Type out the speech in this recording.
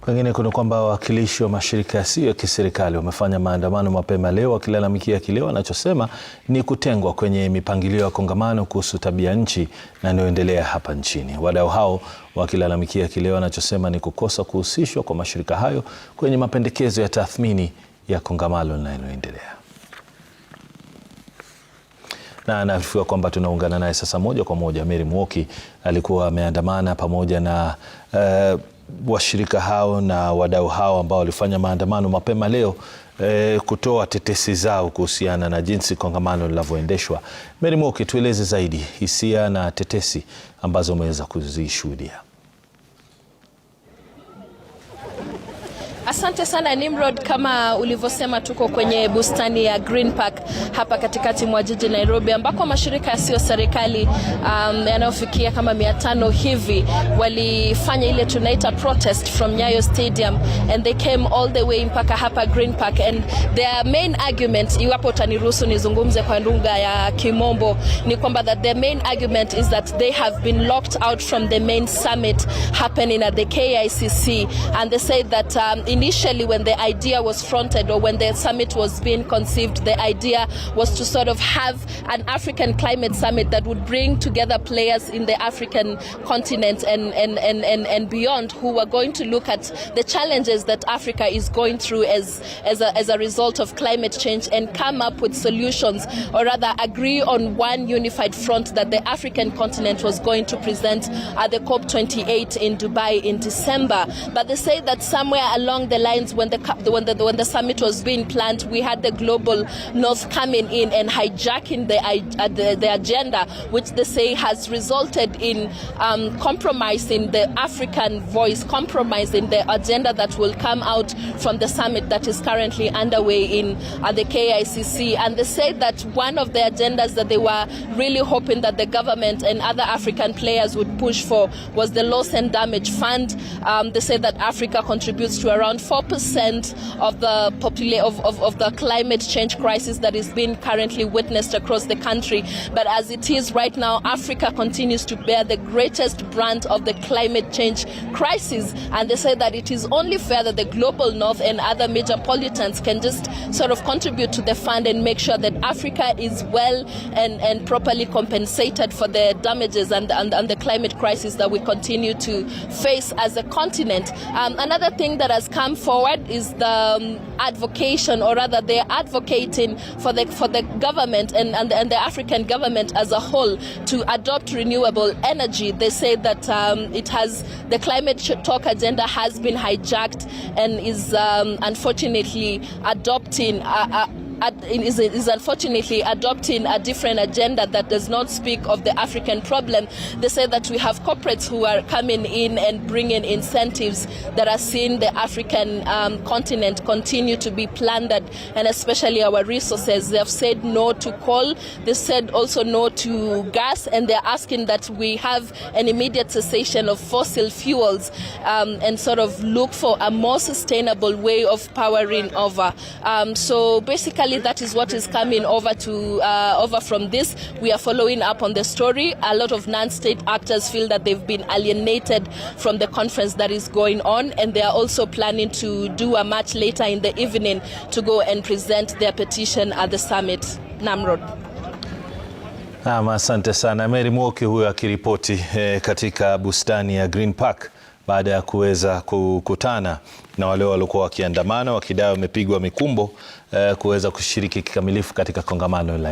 Wengine kuna kwamba wawakilishi wa mashirika yasiyo ya kiserikali wamefanya maandamano mapema leo wakilalamikia kile wanachosema ni kutengwa kwenye mipangilio ya kongamano kuhusu tabianchi linaloendelea hapa nchini. Wadau hao wakilalamikia kile wanachosema ni kukosa kuhusishwa kwa mashirika hayo kwenye mapendekezo ya tathmini ya kongamano linaloendelea. Na naarifiwa kwamba tunaungana naye sasa moja kwa moja. Mary Mwoki alikuwa ameandamana pamoja na washirika hao na wadau hao ambao walifanya maandamano mapema leo kutoa tetesi zao kuhusiana na jinsi kongamano linavyoendeshwa. Mary Mwoki, tueleze zaidi hisia na tetesi ambazo umeweza kuzishuhudia. Asante sana Nimrod, kama ulivyosema tuko kwenye bustani ya Green Park hapa katikati mwa jiji Nairobi, ambako mashirika yasiyo serikali yanayofikia kama 500 hivi walifanya ile tunaita protest from Nyayo Stadium, and they came all the way mpaka hapa Green Park, and their main argument, iwapo utaniruhusu nizungumze kwa lugha ya Kimombo, ni kwamba that their main argument is that they have been locked out from the main summit happening at the KICC, and they say that initially when the idea was fronted, or when the summit was being conceived, the idea was to sort of have an African climate summit that would bring together players in the African continent and beyond, who were going to look at the challenges that Africa is going through as a result of climate change, and come up with solutions, or rather agree on one unified front that the African continent was going to present at the COP28 in Dubai in December. But they say that somewhere along the lines, when the summit was being planned, we had the global north coming in and hijacking the agenda, which they say has resulted in compromising the African voice, compromising the agenda that will come out from the summit that is currently underway at the KICC. And they say that one of the agendas that they were really hoping that the government and other African players would push for was the loss and damage fund. They say that Africa contributes to around 4% of the climate change crisis that is being currently witnessed across the country. But as it is right now, Africa continues to bear the greatest brunt of the climate change crisis. And they say that it is only fair that the global north and other major pollutants can just sort of contribute to the fund and make sure that Africa is well and properly compensated for the damages and the climate crisis that we continue to face as a continent. Another thing that has come forward is the advocation, or rather they are advocating for the government and the African government as a whole to adopt renewable energy. They say that the climate talk agenda has been hijacked and is unfortunately adopting a different agenda that does not speak of the African problem. They say that we have corporates who are coming in and bringing incentives that are seeing the African continent continue to be plundered, and especially our resources. They have said no to coal, they said also no to gas, and they're asking that we have an immediate cessation of fossil fuels and sort of look for a more sustainable way of powering over. So basically that is what is coming over from this. We are following up on the story. A lot of non-state actors feel that they've been alienated from the conference that is going on, and they are also planning to do a march later in the evening to go and present their petition at the summit. Namrod. Asante sana Mary Mwoki, huyo akiripoti katika bustani ya Green Park baada ya kuweza kukutana na wale waliokuwa wakiandamana wakidai wamepigwa mikumbo kuweza kushiriki kikamilifu katika kongamano la